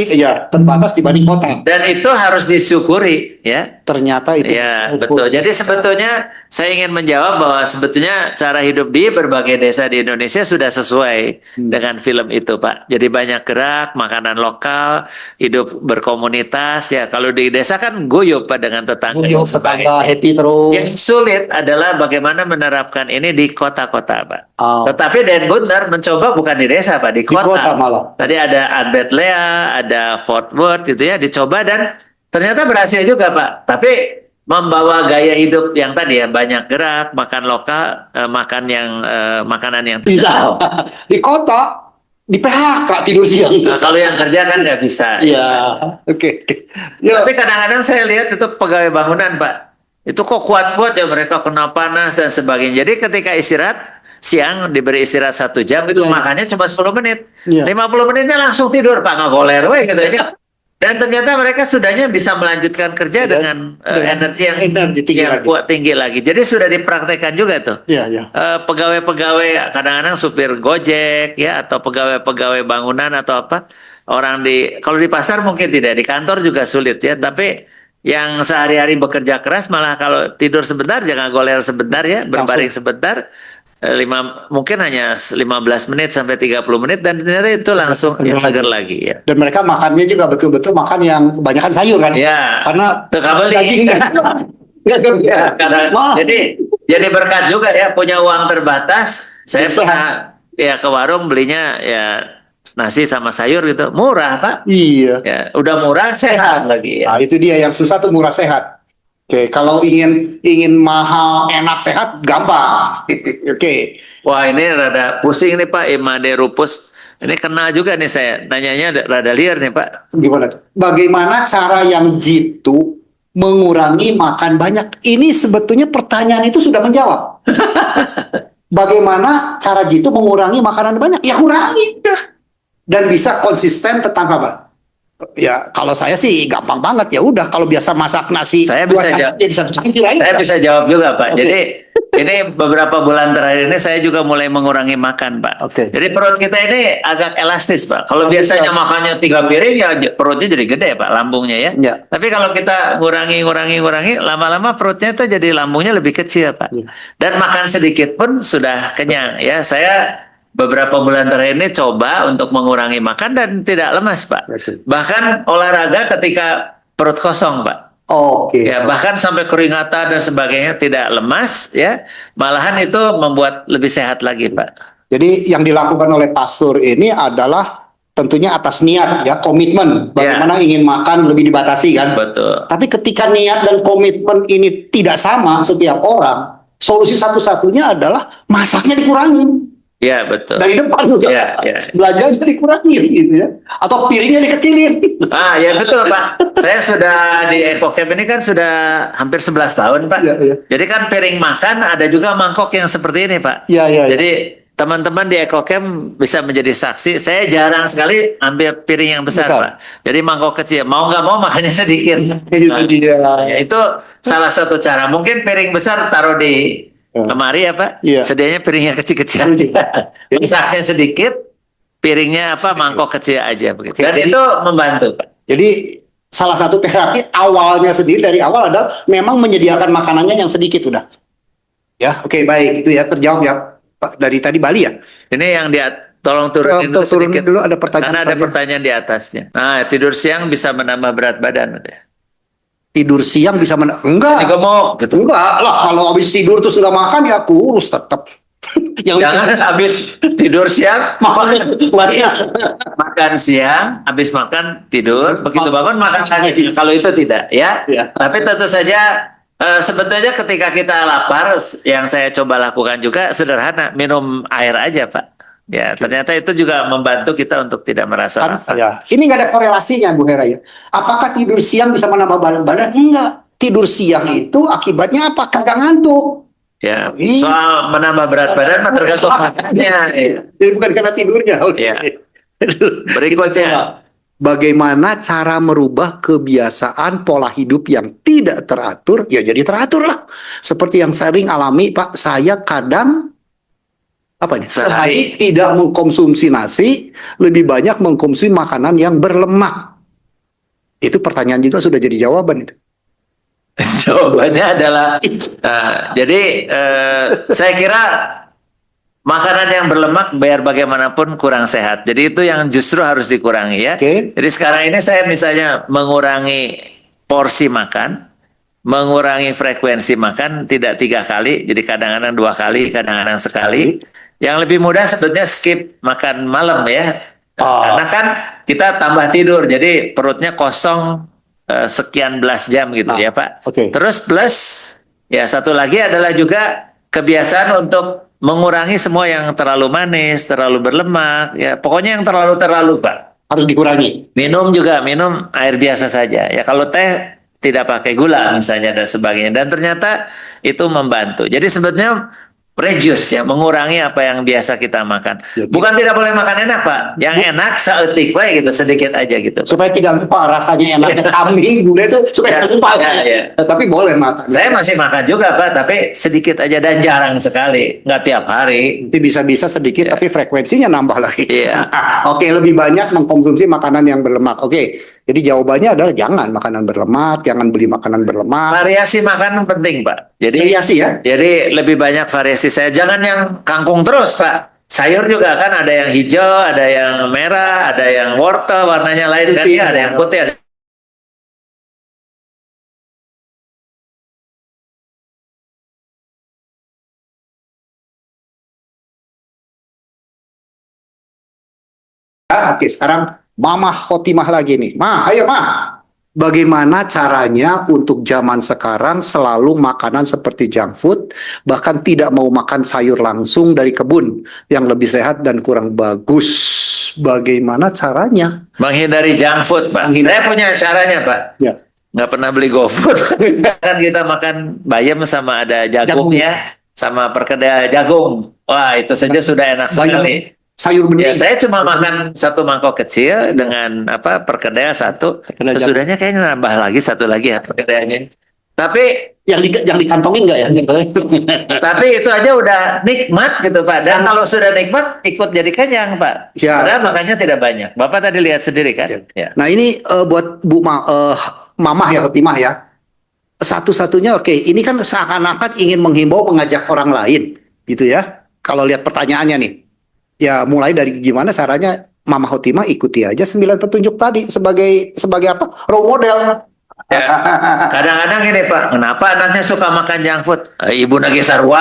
terbatas dibanding kota. Dan itu harus disyukuri ya. Ternyata itu. Ya, betul. Jadi sebetulnya saya ingin menjawab bahwa sebetulnya cara hidup di berbagai desa di Indonesia sudah sesuai dengan film itu, Pak. Jadi banyak gerak, makanan lokal, hidup berkomunitas ya. Kalau di desa kan guyup, Pak, dengan tetangga. Guyup, tetangga, happy terus. Yang sulit adalah bagaimana menerapkan ini di kota-kota, Pak. Oh. Tetapi Dan Gunter mencoba bukan di desa, Pak, di kota. kota malah. Tadi ada Bethlehem, ada Fort Worth gitu ya, dicoba dan ternyata berhasil juga, Pak. Tapi membawa gaya hidup yang tadi ya, banyak gerak, makan lokal, makan yang makanan yang Bisa. Di kota, di PHK tidur siang. Nah, kalau yang kerja kan nggak bisa. Iya. Oke. Ya. Tapi kadang-kadang saya lihat itu pegawai bangunan, Pak. Itu kok kuat-kuat ya, mereka kena panas dan sebagainya. Jadi ketika istirahat siang diberi istirahat 1 jam itu makannya cuma 10 menit. 50 menitnya langsung tidur, Pak, nggak boleh gitu aja. Dan ternyata mereka sudahnya bisa melanjutkan kerja dengan energi yang tinggi lagi. Jadi sudah dipraktekkan juga tuh. Pegawai-pegawai kadang-kadang supir Gojek ya, atau pegawai-pegawai bangunan atau apa, orang kalau di pasar mungkin tidak, di kantor juga sulit ya, tapi yang sehari-hari bekerja keras malah kalau tidur sebentar, jangan goler sebentar ya, berbaring sebentar, mungkin hanya 15 menit sampai 30 menit dan ternyata itu langsung yang segar lagi ya. Dan mereka makannya juga betul-betul makan yang kebanyakan sayur kan? Ya. Karena daging ya, jadi berkat juga ya, punya uang terbatas. Saya pernah ya ke warung belinya ya nasi sama sayur gitu, murah, Pak. Iya. Ya, udah murah, sehat lagi ya. Nah, itu dia yang susah tuh, murah sehat. Oke, kalau ingin mahal, enak, sehat, gampang. Oke. Wah, ini rada pusing nih, Pak. Imade Rupus. Ini kena juga nih saya. Nanyanya rada liar nih, Pak. Gimana? Bagaimana cara yang jitu mengurangi makan banyak? Ini sebetulnya pertanyaan itu sudah menjawab. Bagaimana cara jitu mengurangi makanan banyak? Ya kurangi. Dan bisa konsisten tentang apa? Ya kalau saya sih gampang banget, ya udah kalau biasa masak nasi saya bisa jawab. jadi 1 cangkir aja. Saya bisa jawab juga, Pak. Okay. Jadi ini beberapa bulan terakhir ini saya juga mulai mengurangi makan, Pak. Okay. Jadi perut kita ini agak elastis, Pak. Kalau biasanya makannya 3 piring ya perutnya jadi gede, Pak, lambungnya ya. Ya. Tapi kalau kita ngurangi lama-lama perutnya itu jadi lambungnya lebih kecil, Pak. Ya. Dan makan sedikit pun sudah kenyang ya. Saya beberapa bulan terakhir ini coba untuk mengurangi makan dan tidak lemas, Pak. Betul. Bahkan olahraga ketika perut kosong, Pak. Oke. Ya, bahkan sampai keringatan dan sebagainya tidak lemas ya. Malahan itu membuat lebih sehat lagi, Pak. Jadi yang dilakukan oleh pastor ini adalah tentunya atas niat ya, komitmen. Bagaimana ingin makan lebih dibatasi kan? Betul. Tapi ketika niat dan komitmen ini tidak sama setiap orang, solusi satu-satunya adalah masaknya dikurangin. Ya, betul. Dari depan juga. Ya. Belajarnya dikurangin gitu ya. Atau piringnya dikecilin. Ya betul, Pak. Saya sudah di EcoCamp ini kan sudah hampir 11 tahun, Pak. Ya. Jadi kan piring makan ada juga mangkok yang seperti ini, Pak. Iya. Jadi teman-teman di EcoCamp bisa menjadi saksi. Saya jarang sekali ambil piring yang besar, Pak. Jadi mangkok kecil. Mau nggak mau makannya sedikit. Ya, itu salah satu cara. Mungkin piring besar taruh di lemari ya, Pak. Iya. Sedianya piringnya kecil-kecil aja. Masaknya sedikit, piringnya mangkok kecil aja begitu. Dan itu membantu, Pak. Jadi salah satu terapi awalnya sendiri dari awal adalah memang menyediakan makanannya yang sedikit udah. Ya, oke, baik, itu ya terjawab ya, Pak, dari tadi Bali ya. Ini yang tolong turunin dulu sedikit. Dulu ada pertanyaan. Karena ada pertanyaan di atasnya. Nah, tidur siang bisa menambah berat badan. Tidur siang bisa enggak. Gemuk gitu. Enggak lah, kalau habis tidur terus enggak makan ya kurus tetap. Jangan habis tidur siang makan siang, habis makan tidur, begitu bangun makan lagi. Kalau itu tidak ya. Tapi tentu saja sebetulnya ketika kita lapar, yang saya coba lakukan juga sederhana, minum air aja, Pak. Ya, ternyata itu juga membantu kita untuk tidak merasa lapar. Ya. Ini nggak ada korelasinya, Bu Hera ya. Apakah tidur siang bisa menambah badan? Enggak. tidur siang itu akibatnya apa? Kagak ngantuk. Ya, Iya. soal menambah berat badan mah tergantung makannya. Ya. Jadi bukan karena tidurnya. Iya. Berikutnya, Bagaimana cara merubah kebiasaan pola hidup yang tidak teratur? Ya jadi teratur lah. Seperti yang sering alami Pak, saya kadang sehari tidak mengkonsumsi nasi, lebih banyak mengkonsumsi makanan yang berlemak. Itu pertanyaan juga sudah jadi jawaban itu. jawabannya adalah, jadi saya kira makanan yang berlemak biar bagaimanapun kurang sehat. Jadi itu yang justru harus dikurangi ya. Oke. Jadi sekarang ini saya misalnya mengurangi porsi makan, mengurangi frekuensi makan tidak 3 kali, jadi kadang-kadang 2 kali, kadang-kadang sekali. Yang lebih mudah sebetulnya skip makan malam ya. Karena kan kita tambah tidur, jadi perutnya kosong sekian belas jam gitu ya Pak. Oke. Terus plus ya satu lagi adalah juga kebiasaan untuk mengurangi semua yang terlalu manis, terlalu berlemak, ya pokoknya yang terlalu Pak. Harus dikurangi. Minum juga, minum air biasa saja. Ya kalau teh tidak pakai gula misalnya dan sebagainya. Dan ternyata itu membantu. Jadi sebetulnya reduce ya, mengurangi apa yang biasa kita makan. Jadi- Bukan tidak boleh makan enak Pak. Yang enak seetik we gitu, sedikit aja gitu. Supaya tidak lupa rasanya enaknya kambing, gulai itu supaya tidak lupa. Ya. Tapi boleh makan. Saya masih makan juga Pak, tapi sedikit aja dan jarang sekali, nggak tiap hari. Nanti bisa-bisa sedikit, tapi frekuensinya nambah lagi. Iya. Oke, lebih banyak mengkonsumsi makanan yang berlemak. Oke, jadi jawabannya adalah jangan makanan berlemak, jangan beli makanan berlemak. Variasi makanan penting Pak. Jadi Variasi ya? Jadi lebih banyak variasi. Saya jangan yang kangkung terus Pak. Sayur juga kan ada yang hijau, ada yang merah, ada yang wortel warnanya lain kan, Putih, ada yang putih. Ada. Oke, sekarang Mama Khotimah lagi nih. Ayo bagaimana caranya untuk zaman sekarang selalu makanan seperti junk food, bahkan tidak mau makan sayur langsung dari kebun yang lebih sehat dan kurang bagus? Bagaimana caranya? Menghindari junk food Pak. Saya punya caranya Pak. Ya. Nggak pernah beli GoFood. Kan kita makan bayam sama ada jagungnya, sama perkedel jagung. Wah itu saja sudah enak sekali. Sayur Ya, bening. saya cuma makan 1 mangkok kecil dengan perkedel 1. Perkedel jagung. Sesudahnya kayaknya nambah lagi 1 lagi ya perkedelnya. Tapi yang dikantongin nggak ya? tapi itu aja udah nikmat gitu Pak. Dan kalau sudah nikmat ikut jadi kenyang Pak. Ya. Padahal makannya tidak banyak. Bapak tadi lihat sendiri kan? Ya. Nah ini buat Mamah ya, Khotimah ya. Satu-satunya oke, ini kan seakan-akan ingin menghimbau mengajak orang lain, gitu ya. Kalau lihat pertanyaannya nih, ya mulai dari gimana caranya Mama Khotimah ikuti aja 9 petunjuk tadi sebagai apa? Role model. Ya. Kadang-kadang gini Pak, kenapa anaknya suka makan junk food? Ibu lagi sarwa.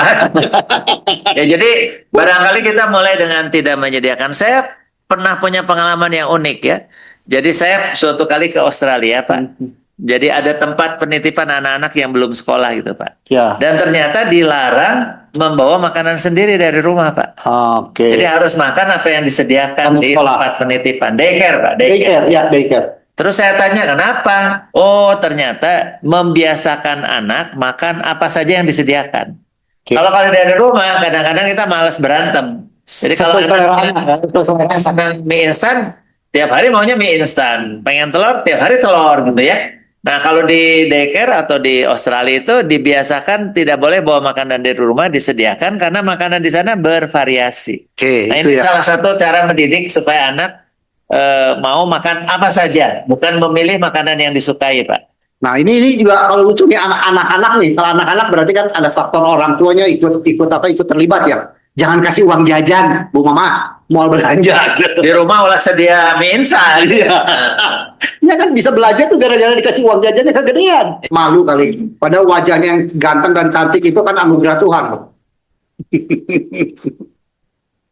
Ya jadi barangkali kita mulai dengan tidak menyediakan. Saya pernah punya pengalaman yang unik ya. Jadi saya suatu kali ke Australia Pak. Jadi ada tempat penitipan anak-anak yang belum sekolah gitu Pak. Ya. Dan ternyata dilarang membawa makanan sendiri dari rumah Pak. Oke. Jadi harus makan apa yang disediakan di Sekolah. tempat penitipan. Daycare Pak, Daycare. Terus saya tanya kenapa? Oh ternyata membiasakan anak makan apa saja yang disediakan. Oke. Kalau dari rumah kadang-kadang kita malas berantem. Jadi kalau anaknya senang mie instan, tiap hari maunya mie instan. Pengen telur, tiap hari telur gitu ya. Nah kalau di daycare atau di Australia itu dibiasakan tidak boleh bawa makanan dari rumah disediakan karena makanan di sana bervariasi. Oke, Nah itu ini ya. salah satu cara mendidik supaya anak mau makan apa saja, bukan memilih makanan yang disukai, Pak. Nah ini juga kalau lucu nih anak-anak nih. Kalau anak-anak berarti kan ada faktor orang tuanya ikut terlibat ya. Jangan kasih uang jajan, Bu Mama, mau belanja. Di rumah ulah sedia mie instan. Iya. Ya kan bisa belajar tuh gara-gara dikasih uang jajannya kegedean. Malu kali. Padahal wajahnya yang ganteng dan cantik itu kan anugerah Tuhan.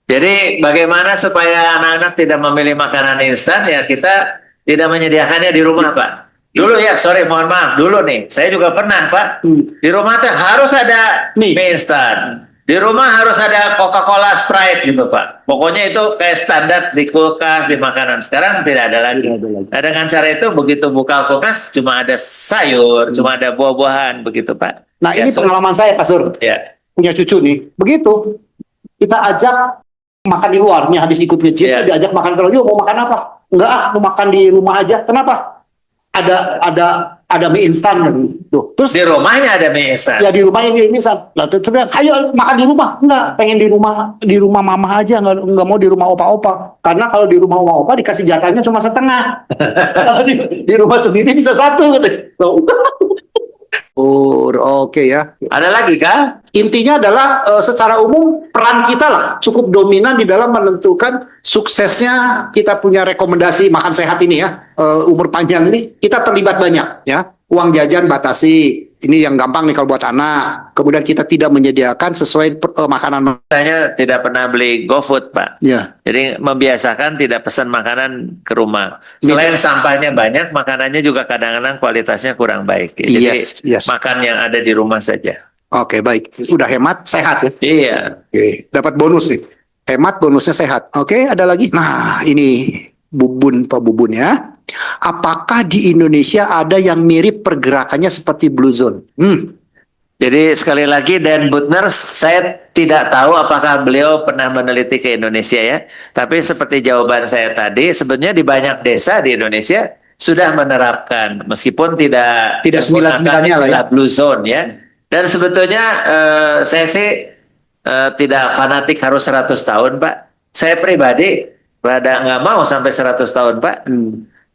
Jadi bagaimana supaya anak-anak tidak memilih makanan instan ya kita tidak menyediakannya di rumah Pak. Dulu ya, mohon maaf dulu nih. Saya juga pernah Pak. Di rumah teh harus ada mie instan. Di rumah harus ada Coca-Cola, Sprite gitu Pak. Pokoknya itu kayak standar di kulkas, di makanan. Sekarang tidak ada lagi. Nah, dengan cara itu begitu buka kulkas cuma ada sayur, cuma ada buah-buahan begitu Pak. Nah, Ya, ini pengalaman saya, Pak Sur. Ya. Punya cucu nih. Begitu kita ajak makan di luar, nih habis ikut nge-gym, Iya. diajak makan kalau yuk mau makan apa? Enggak, mau makan di rumah aja. Kenapa? Ada mie instan gitu. Terus Di rumahnya ada mie instan. ya di rumah ini instan. Lah terus dia, ayo makan di rumah. Enggak, pengen di rumah mama aja, enggak mau di rumah opa-opa. Karena kalau di rumah opa dikasih jatahnya cuma setengah. Kalau di rumah sendiri bisa satu gitu. Oh, oke ya. Ada lagi kah? Intinya adalah secara umum peran kita lah cukup dominan di dalam menentukan suksesnya kita punya rekomendasi makan sehat ini ya, umur panjang ini kita terlibat banyak ya. Uang jajan batasi, ini yang gampang nih kalau buat anak. Kemudian kita tidak menyediakan sesuai makanan. Saya tidak pernah beli GoFood Pak. Ya. Jadi membiasakan tidak pesan makanan ke rumah. Selain sampahnya banyak, makanannya juga kadang-kadang kualitasnya kurang baik. Jadi Yes. makan yang ada di rumah saja. Oke, baik. Udah hemat, sehat ya. Iya. Oke, dapat bonus nih. Hemat, bonusnya sehat. Oke, ada lagi. Nah, ini Pak Bubun ya. Apakah di Indonesia ada yang mirip pergerakannya seperti Blue Zone? Jadi sekali lagi Dan Butner, saya tidak tahu apakah beliau pernah meneliti ke Indonesia ya. Tapi seperti jawaban saya tadi, sebenarnya di banyak desa di Indonesia sudah menerapkan, meskipun tidak Tidak sembilan-sembilannya lah ya. istilah Blue Zone ya. Dan sebetulnya saya sih tidak fanatik harus 100 tahun Pak. Saya pribadi rada nggak mau sampai 100 tahun Pak.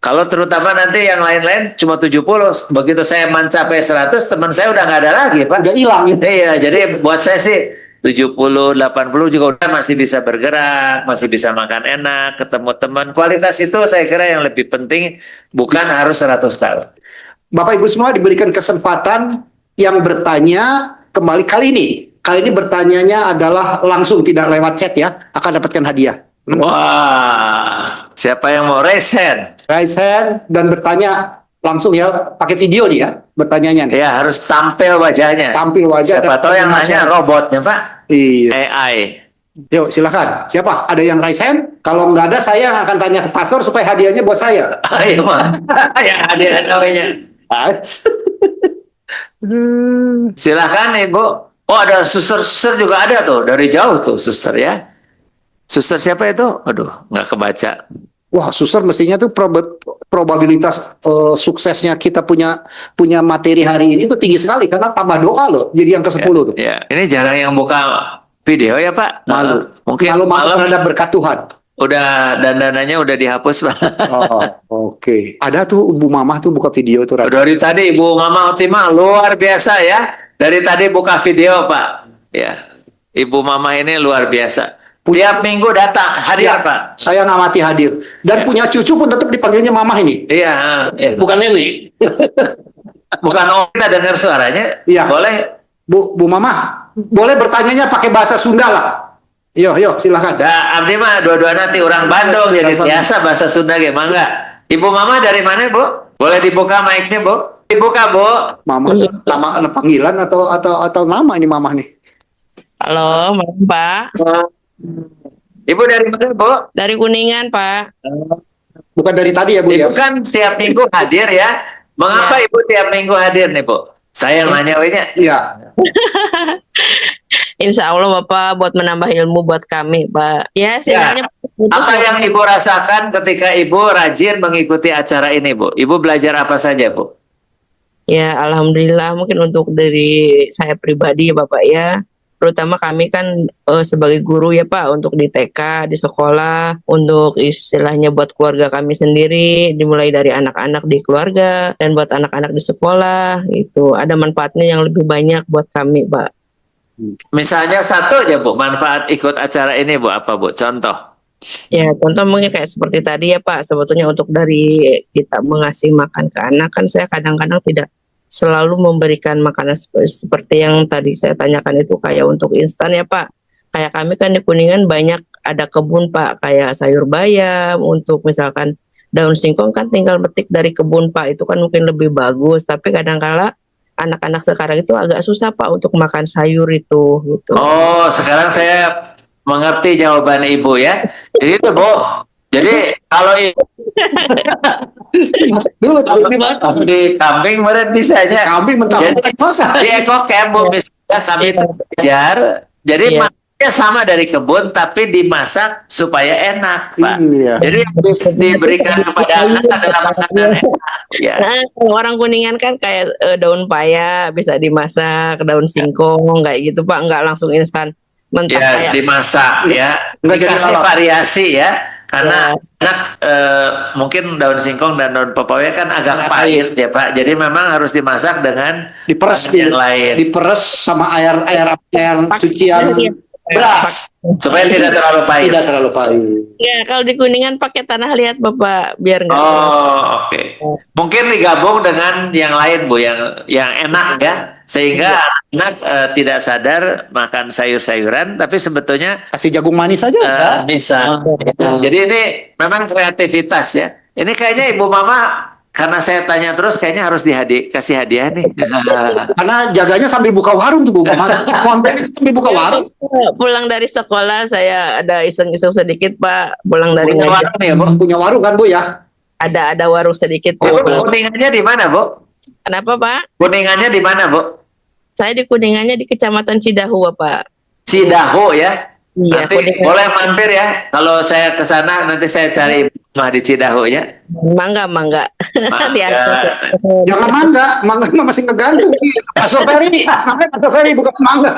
Kalau terutama nanti yang lain-lain cuma 70, begitu saya mencapai 100, teman saya udah nggak ada lagi, Pak. Udah hilang ya. Iya, jadi buat saya sih 70, 80 juga udah masih bisa bergerak, masih bisa makan enak, ketemu teman. Kualitas itu saya kira yang lebih penting, bukan harus 100 tahun. Bapak Ibu semua diberikan kesempatan yang bertanya kembali kali ini. Kali ini bertanyanya adalah langsung, tidak lewat chat ya, akan dapatkan hadiah. Wah, siapa yang mau raise hand? Raise hand dan bertanya langsung ya, pakai video nih ya, bertanyanya nih. Ya, harus tampil wajahnya. Tampil wajah. Siapa dan tahu yang penjelasan. nanya robotnya, Pak. Iya. AI. Yuk silakan. Siapa? Ada yang raise hand? Kalau nggak ada, saya akan tanya ke pastor supaya hadiahnya buat saya. Ayo, Pak. Yang ada namanya. Silakan, Ibu. Oh, ada suster-suster juga ada tuh. Dari jauh tuh, suster ya. Suster siapa itu? Aduh, nggak kebaca. Wah, suster mestinya tuh probabilitas suksesnya kita punya materi hari ini tuh tinggi sekali karena tambah doa loh. Jadi yang ke-10 tuh. Ya, ini jarang yang buka video ya, Pak. Malu. Mungkin Malu malam terhadap berkat Tuhan. udah dandanannya udah dihapus, Pak. Oh, oke. Ada tuh Ibu Mamah tuh buka video tuh. Dari tadi Ibu Mama Otima luar biasa ya. Dari tadi buka video, Pak. Ya. Ibu Mama ini luar biasa. Tiap minggu datang hadir, Ya, Pak. saya ngamati hadir. Dan punya cucu pun tetap dipanggilnya Mamah ini. Iya, iya. Bukan Nenek. Bukan kita dengar suaranya. Iya. Boleh. Bu Mamah, boleh bertanyanya pakai bahasa Sunda lah. Yuk, silakan. Da, abdi mah dua-dua nanti orang Bandung jadi biasa bahasa Sunda ge mangga. Ibu Mama dari mana, Bu? Boleh dibuka mic-nya, Bu? Dibuka, Bu. Mama nama panggilan atau nama ini Mamah nih? Halo, malam Pak. Ibu dari mana, Bu? Dari Kuningan, Pak. Bukan dari tadi ya, Bu ya? Ibu kan tiap minggu hadir ya. Mengapa Ya. Ibu tiap minggu hadir nih, Bu? Saya yang nanya we-nya. Iya. Insya Allah Bapak buat menambah ilmu buat kami, Pak. Ya, istilahnya putus, Apa Bapak. yang Ibu rasakan ketika Ibu rajin mengikuti acara ini, Bu? Ibu belajar apa saja, Bu? Ya, alhamdulillah mungkin untuk dari saya pribadi ya Bapak ya. Terutama kami kan sebagai guru ya Pak, untuk di TK, di sekolah, untuk istilahnya buat keluarga kami sendiri, dimulai dari anak-anak di keluarga dan buat anak-anak di sekolah, itu ada manfaatnya yang lebih banyak buat kami, Pak. Misalnya satu aja, Bu, manfaat ikut acara ini, Bu, apa, Bu? Contoh. Ya, contoh mungkin kayak seperti tadi ya Pak, sebetulnya untuk dari kita mengasih makan ke anak kan saya kadang-kadang tidak selalu memberikan makanan seperti yang tadi saya tanyakan itu kayak untuk instan ya Pak. Kayak kami kan di Kuningan banyak ada kebun Pak, kayak sayur bayam, untuk misalkan daun singkong kan tinggal petik dari kebun Pak, itu kan mungkin lebih bagus, tapi kadang-kala anak-anak sekarang itu agak susah Pak untuk makan sayur itu gitu. Oh, sekarang saya mengerti jawaban Ibu ya. Jadi itu Bu. Jadi kalau di kambing meren bisa aja. Kambing mentah Jadi, di EcoCamp Bu, misalnya kami Iya. belajar. Jadi Iya. masaknya sama dari kebun tapi dimasak supaya enak, Pak. Iya. Jadi yang bisa diberikan kepada anak adalah makanan enak. Ya. Nah, kalau orang Kuningan kan kayak daun paya bisa dimasak, daun singkong kayak gitu Pak, nggak langsung instan mentah Ya, kayak. dimasak ya. Nggak jadi Dikasih lalap. variasi ya. Karena Ya. anak mungkin daun singkong dan daun pepaya kan agak pahit ya Pak. Jadi memang harus dimasak dengan Diperes bahan yang lain diperes sama air cucian Iya. beras supaya tidak terlalu pahit. tidak terlalu pahit. Ya, kalau di Kuningan pakai tanah liat Bapak, biar nggak. Oh, oke. Mungkin digabung dengan yang lain Bu, yang enak ya, sehingga anak tidak sadar makan sayur-sayuran, tapi sebetulnya Kasih jagung manis aja udah. bisa. Jadi ini memang kreativitas ya. Ini kayaknya Ibu Mama karena saya tanya terus kayaknya harus kasih hadiah nih. Karena jaganya sambil buka warung tuh Bu. Sambil buka warung. Pulang dari sekolah saya ada iseng-iseng sedikit Pak, pulang dari Punya ngajar. warung ya, Bu? Punya warung kan Bu ya? Ada warung sedikit Bu, Pak. Kuningannya di mana, Bu? Kenapa Pak? Kuningannya di mana, Bu? Saya di Kuningannya di Kecamatan Cidahu Bapak. Cidahu ya. Iya, Nanti Kuningan. boleh mampir ya. Kalau saya ke sana nanti saya cari rumah di Cidahu ya. Mangga. Diantar. Jangan mangga mah masih ngegantung. Pak Soferi, namanya Pak Soferi bukan mangga.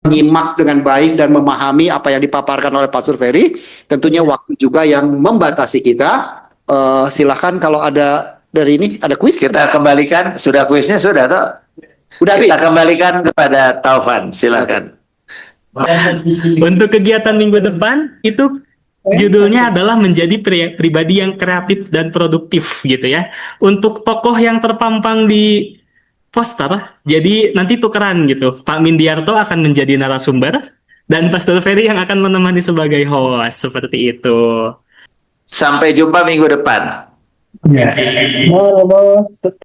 Menyimak dengan baik dan memahami apa yang dipaparkan oleh Pak Surveri, tentunya waktu juga yang membatasi kita. Silahkan kalau ada dari ini ada kuis. Kita kembalikan, sudah kuisnya sudah toh? Udah Kita habis. kembalikan kepada Taufan, silakan. Untuk kegiatan minggu depan itu judulnya adalah menjadi pribadi yang kreatif dan produktif gitu ya. Untuk tokoh yang terpampang di poster, jadi nanti tukeran gitu. Pak Mindiarto akan menjadi narasumber dan Pastor Ferry yang akan menemani sebagai host seperti itu. Sampai jumpa minggu depan. Ya.